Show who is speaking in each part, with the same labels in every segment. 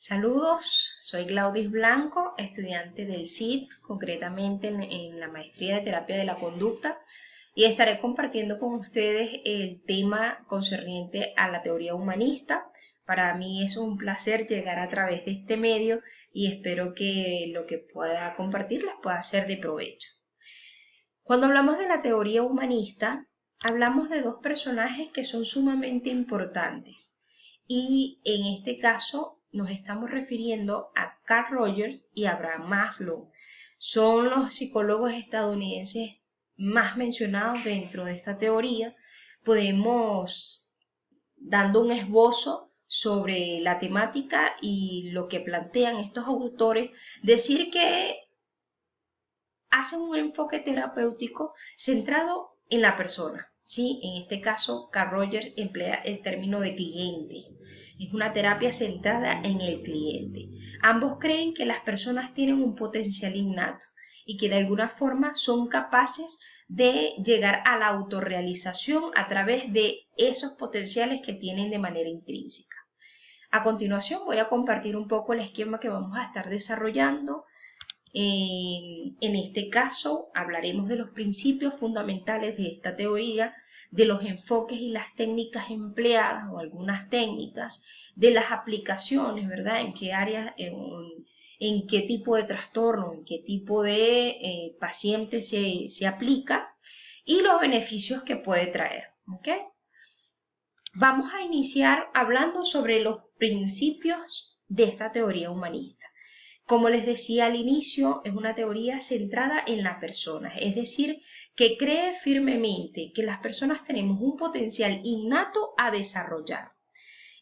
Speaker 1: Saludos, soy Glaudis Blanco, estudiante del CID, concretamente en la maestría de terapia de la conducta, y estaré compartiendo con ustedes el tema concerniente a la teoría humanista. Para mí es un placer llegar a través de este medio y espero que lo que pueda compartir les pueda ser de provecho. Cuando hablamos de la teoría humanista, hablamos de dos personajes que son sumamente importantes. Y en este caso nos estamos refiriendo a Carl Rogers y Abraham Maslow. Son los psicólogos estadounidenses más mencionados dentro de esta teoría. Podemos, dando un esbozo sobre la temática y lo que plantean estos autores, decir que hacen un enfoque terapéutico centrado en la persona. ¿Sí? En este caso, Carl Rogers emplea el término de cliente. Es una terapia centrada en el cliente. Ambos creen que las personas tienen un potencial innato y que de alguna forma son capaces de llegar a la autorrealización a través de esos potenciales que tienen de manera intrínseca. A continuación voy a compartir un poco el esquema que vamos a estar desarrollando. En este caso hablaremos de los principios fundamentales de esta teoría, de los enfoques y las técnicas empleadas o algunas técnicas, de las aplicaciones, ¿verdad? En qué áreas, en qué tipo de trastorno, en qué tipo de paciente se aplica y los beneficios que puede traer, ¿ok? Vamos a iniciar hablando sobre los principios de esta teoría humanista. Como les decía al inicio, es una teoría centrada en la persona, es decir, que cree firmemente que las personas tenemos un potencial innato a desarrollar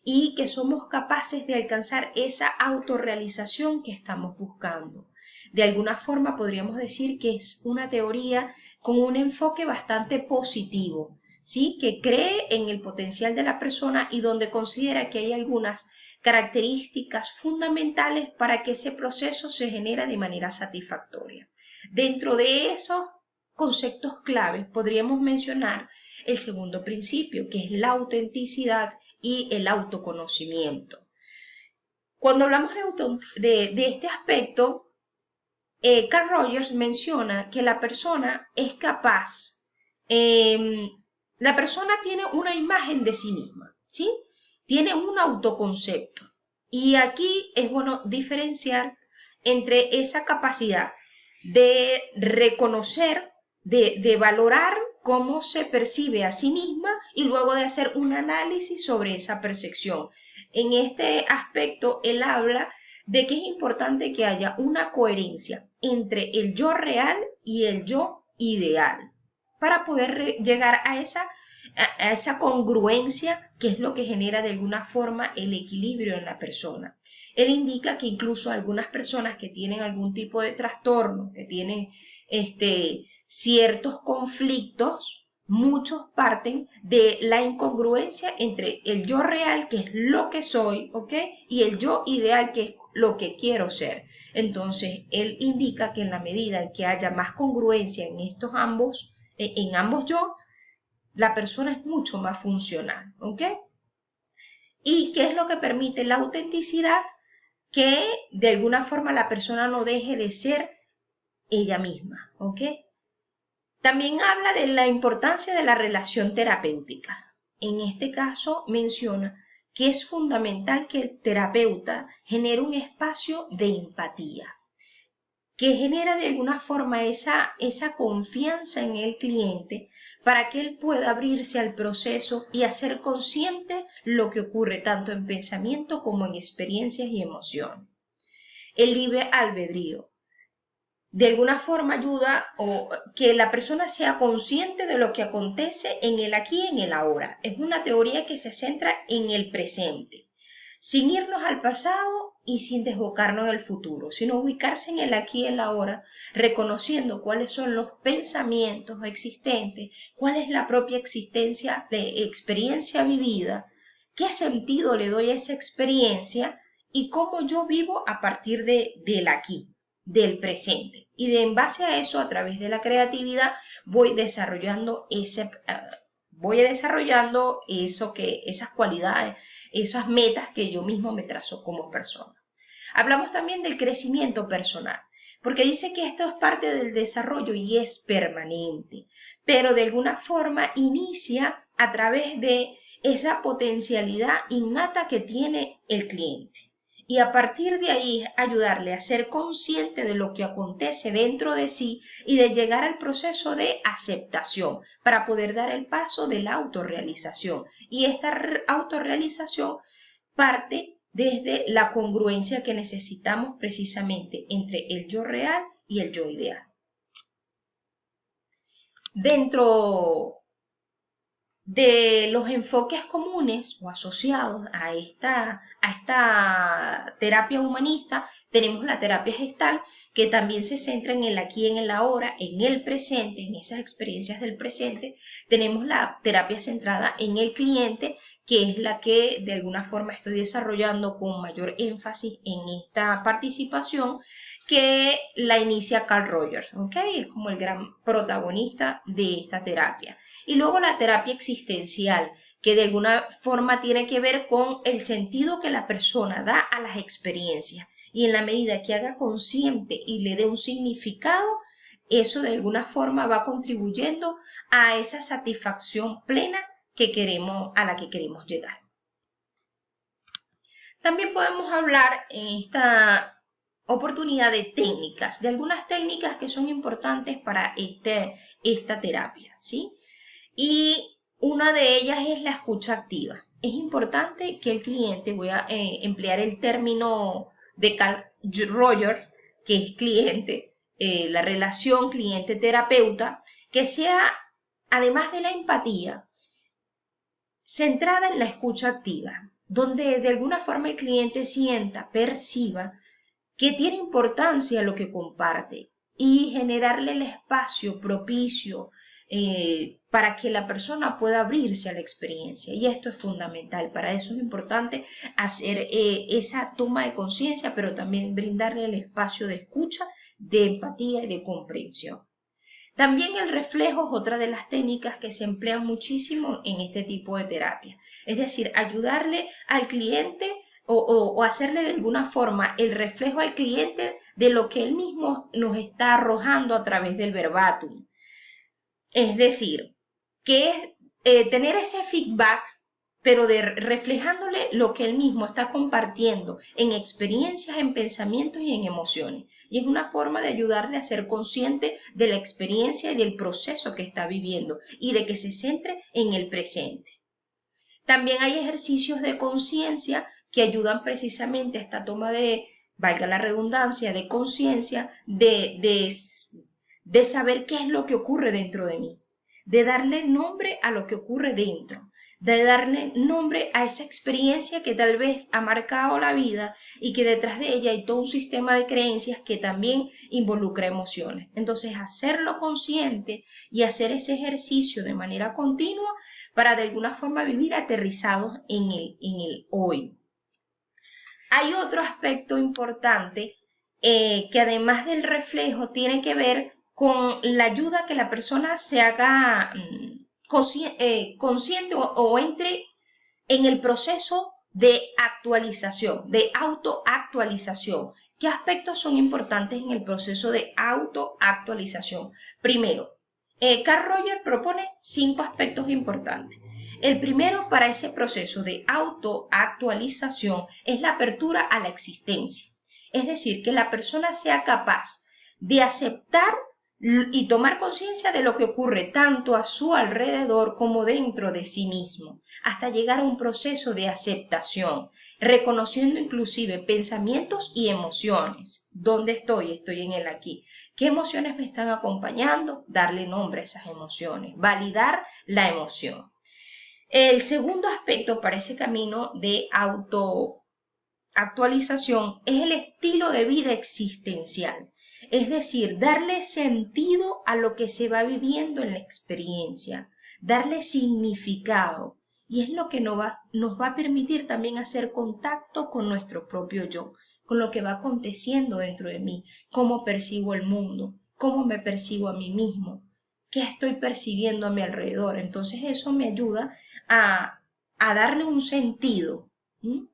Speaker 1: y que somos capaces de alcanzar esa autorrealización que estamos buscando. De alguna forma podríamos decir que es una teoría con un enfoque bastante positivo, ¿sí? Que cree en el potencial de la persona y donde considera que hay algunas características fundamentales para que ese proceso se genere de manera satisfactoria. Dentro de esos conceptos claves podríamos mencionar el segundo principio, que es la autenticidad y el autoconocimiento. Cuando hablamos de este aspecto, Carl Rogers menciona que la persona es capaz, la persona tiene una imagen de sí misma, ¿sí? Tiene un autoconcepto. Y aquí es bueno diferenciar entre esa capacidad de reconocer, de valorar cómo se percibe a sí misma y luego de hacer un análisis sobre esa percepción. En este aspecto, él habla de que es importante que haya una coherencia entre el yo real y el yo ideal para poder llegar a esa congruencia que es lo que genera de alguna forma el equilibrio en la persona. Él indica que incluso algunas personas que tienen algún tipo de trastorno, que tienen ciertos conflictos, muchos parten de la incongruencia entre el yo real, que es lo que soy, ¿ok? Y el yo ideal, que es lo que quiero ser. Entonces, él indica que en la medida en que haya más congruencia en ambos yo, la persona es mucho más funcional, ¿ok? ¿Y qué es lo que permite la autenticidad? Que de alguna forma la persona no deje de ser ella misma, ¿ok? También habla de la importancia de la relación terapéutica. En este caso menciona que es fundamental que el terapeuta genere un espacio de empatía, que genera de alguna forma esa confianza en el cliente para que él pueda abrirse al proceso y hacer consciente lo que ocurre tanto en pensamiento como en experiencias y emociones. El libre albedrío de alguna forma ayuda o que la persona sea consciente de lo que acontece en el aquí y en el ahora. Es una teoría que se centra en el presente, sin irnos al pasado y sin desbocarnos en el futuro, sino ubicarse en el aquí y el ahora, reconociendo cuáles son los pensamientos existentes, cuál es la propia experiencia vivida, qué sentido le doy a esa experiencia y cómo yo vivo a partir del aquí, del presente. Y en base a eso, a través de la creatividad, voy desarrollando esas cualidades, esas metas que yo mismo me trazo como persona. Hablamos también del crecimiento personal, porque dice que esto es parte del desarrollo y es permanente, pero de alguna forma inicia a través de esa potencialidad innata que tiene el cliente. Y a partir de ahí ayudarle a ser consciente de lo que acontece dentro de sí y de llegar al proceso de aceptación para poder dar el paso de la autorrealización. Y esta autorrealización parte desde la congruencia que necesitamos precisamente entre el yo real y el yo ideal. Dentro de los enfoques comunes o asociados a esta terapia humanista, tenemos la terapia gestal, que también se centra en el aquí, en el ahora, en el presente, en esas experiencias del presente. Tenemos la terapia centrada en el cliente, que es la que de alguna forma estoy desarrollando con mayor énfasis en esta participación, que la inicia Carl Rogers, ¿ok? Es como el gran protagonista de esta terapia. Y luego la terapia existencial, que de alguna forma tiene que ver con el sentido que la persona da a las experiencias. Y en la medida que haga consciente y le dé un significado, eso de alguna forma va contribuyendo a esa satisfacción plena a la que queremos llegar. También podemos hablar en esta oportunidad de técnicas, de algunas técnicas que son importantes para esta terapia, ¿sí? Y una de ellas es la escucha activa. Es importante que el cliente, voy a emplear el término de Carl Rogers, que es cliente, la relación cliente-terapeuta, que sea, además de la empatía, centrada en la escucha activa, donde de alguna forma el cliente sienta, perciba que tiene importancia lo que comparte y generarle el espacio propicio para que la persona pueda abrirse a la experiencia. Y esto es fundamental. Para eso es importante hacer esa toma de conciencia, pero también brindarle el espacio de escucha, de empatía y de comprensión. También el reflejo es otra de las técnicas que se emplean muchísimo en este tipo de terapia. Es decir, ayudarle al cliente o hacerle de alguna forma el reflejo al cliente de lo que él mismo nos está arrojando a través del verbatim. Es decir, que es tener ese feedback, pero reflejándole lo que él mismo está compartiendo en experiencias, en pensamientos y en emociones. Y es una forma de ayudarle a ser consciente de la experiencia y del proceso que está viviendo y de que se centre en el presente. También hay ejercicios de conciencia que ayudan precisamente a esta toma de, valga la redundancia, de conciencia, de saber qué es lo que ocurre dentro de mí, de darle nombre a lo que ocurre dentro, de darle nombre a esa experiencia que tal vez ha marcado la vida y que detrás de ella hay todo un sistema de creencias que también involucra emociones. Entonces, hacerlo consciente y hacer ese ejercicio de manera continua para de alguna forma vivir aterrizados en el hoy. Hay otro aspecto importante que además del reflejo tiene que ver con la ayuda que la persona se haga consciente o entre en el proceso de actualización, de autoactualización. ¿Qué aspectos son importantes en el proceso de autoactualización? Primero, Carl Rogers propone 5 aspectos importantes. El primero para ese proceso de autoactualización es la apertura a la existencia. Es decir, que la persona sea capaz de aceptar y tomar conciencia de lo que ocurre tanto a su alrededor como dentro de sí mismo, hasta llegar a un proceso de aceptación, reconociendo inclusive pensamientos y emociones. ¿Dónde estoy? Estoy en el aquí. ¿Qué emociones me están acompañando? Darle nombre a esas emociones, validar la emoción. El segundo aspecto para ese camino de autoactualización es el estilo de vida existencial. Es decir, darle sentido a lo que se va viviendo en la experiencia, darle significado. Y es lo que nos va a permitir también hacer contacto con nuestro propio yo, con lo que va aconteciendo dentro de mí, cómo percibo el mundo, cómo me percibo a mí mismo, qué estoy percibiendo a mi alrededor. Entonces eso me ayuda a darle un sentido, ¿sí?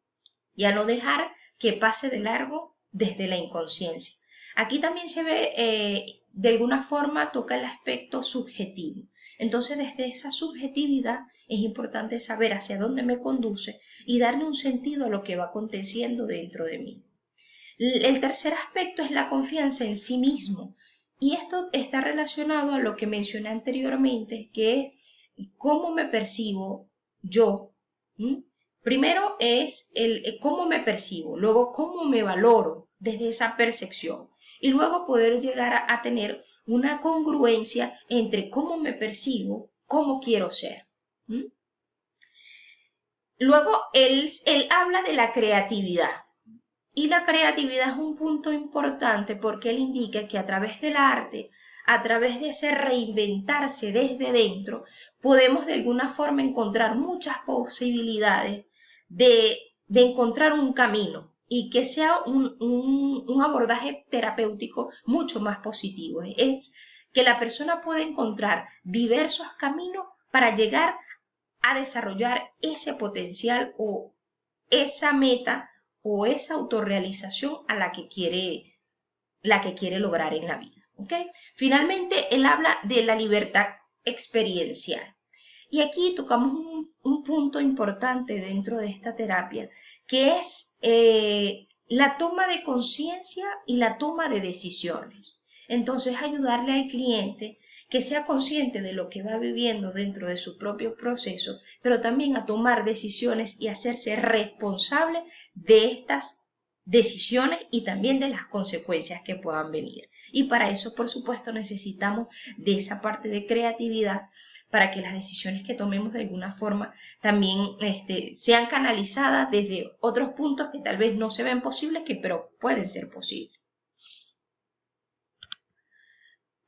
Speaker 1: Y a no dejar que pase de largo desde la inconsciencia. Aquí también se ve, de alguna forma toca el aspecto subjetivo. Entonces, desde esa subjetividad es importante saber hacia dónde me conduce y darle un sentido a lo que va aconteciendo dentro de mí. El tercer aspecto es la confianza en sí mismo. Y esto está relacionado a lo que mencioné anteriormente, que es cómo me percibo yo. ¿Mm? Primero es el cómo me percibo, luego cómo me valoro desde esa percepción y luego poder llegar a tener una congruencia entre cómo me percibo, cómo quiero ser. ¿Mm? Luego él habla de la creatividad. Y la creatividad es un punto importante porque él indica que a través del arte, a través de ese reinventarse desde dentro, podemos de alguna forma encontrar muchas posibilidades de encontrar un camino y que sea un abordaje terapéutico mucho más positivo. Es que la persona puede encontrar diversos caminos para llegar a desarrollar ese potencial o esa meta o esa autorrealización a la que quiere lograr en la vida. ¿Okay? Finalmente, él habla de la libertad experiencial. Y aquí tocamos un punto importante dentro de esta terapia, que es la toma de conciencia y la toma de decisiones. Entonces, ayudarle al cliente que sea consciente de lo que va viviendo dentro de su propio proceso, pero también a tomar decisiones y hacerse responsable de estas decisiones y también de las consecuencias que puedan venir. Y para eso, por supuesto, necesitamos de esa parte de creatividad para que las decisiones que tomemos de alguna forma también sean canalizadas desde otros puntos que tal vez no se ven posibles, pero pueden ser posibles.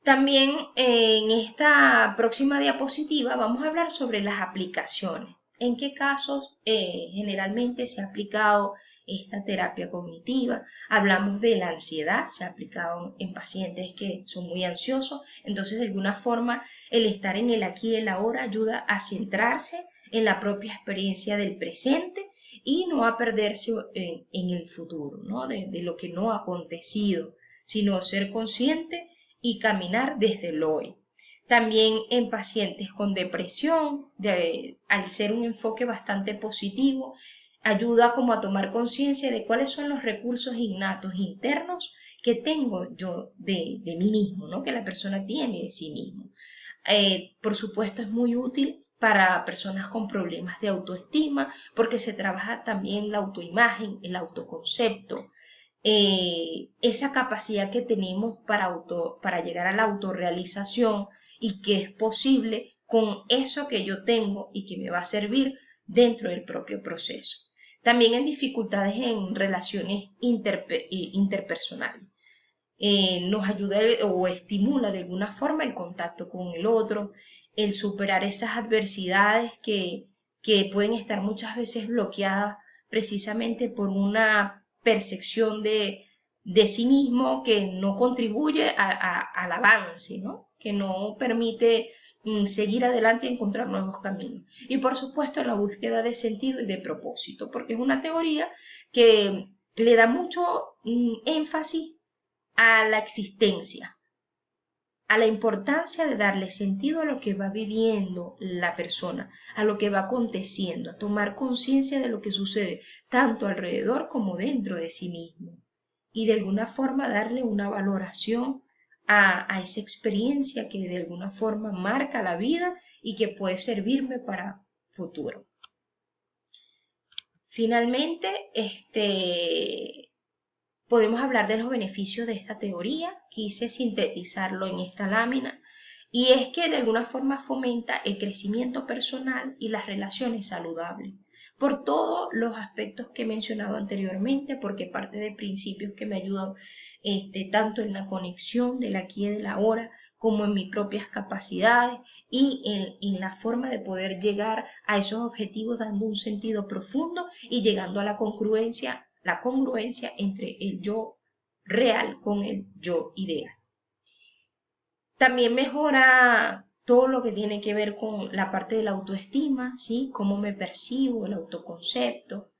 Speaker 1: También en esta próxima diapositiva vamos a hablar sobre las aplicaciones. ¿En qué casos generalmente se ha aplicado esta terapia cognitiva? Hablamos de la ansiedad, se ha aplicado en pacientes que son muy ansiosos, entonces de alguna forma el estar en el aquí y el ahora ayuda a centrarse en la propia experiencia del presente y no a perderse en el futuro, ¿no? de lo que no ha acontecido, sino ser consciente y caminar desde el hoy. También en pacientes con depresión, al ser un enfoque bastante positivo, ayuda como a tomar conciencia de cuáles son los recursos innatos internos que tengo yo de mí mismo, ¿no? Que la persona tiene de sí mismo. Por supuesto es muy útil para personas con problemas de autoestima porque se trabaja también la autoimagen, el autoconcepto, esa capacidad que tenemos para llegar a la autorrealización y que es posible con eso que yo tengo y que me va a servir dentro del propio proceso. También en dificultades en relaciones interpersonales. Nos ayuda o estimula de alguna forma el contacto con el otro, el superar esas adversidades que pueden estar muchas veces bloqueadas precisamente por una percepción de sí mismo que no contribuye al avance, ¿no? Que no permite seguir adelante y encontrar nuevos caminos. Y por supuesto en la búsqueda de sentido y de propósito, porque es una teoría que le da mucho énfasis a la existencia, a la importancia de darle sentido a lo que va viviendo la persona, a lo que va aconteciendo, a tomar conciencia de lo que sucede tanto alrededor como dentro de sí mismo y de alguna forma darle una valoración a esa experiencia que de alguna forma marca la vida y que puede servirme para futuro. Finalmente, podemos hablar de los beneficios de esta teoría, quise sintetizarlo en esta lámina, y es que de alguna forma fomenta el crecimiento personal y las relaciones saludables, por todos los aspectos que he mencionado anteriormente, porque parte de principios que me ayudan tanto en la conexión del aquí y del ahora, como en mis propias capacidades y en la forma de poder llegar a esos objetivos dando un sentido profundo y llegando a la congruencia entre el yo real con el yo ideal. También mejora todo lo que tiene que ver con la parte de la autoestima, ¿sí? Cómo me percibo, el autoconcepto,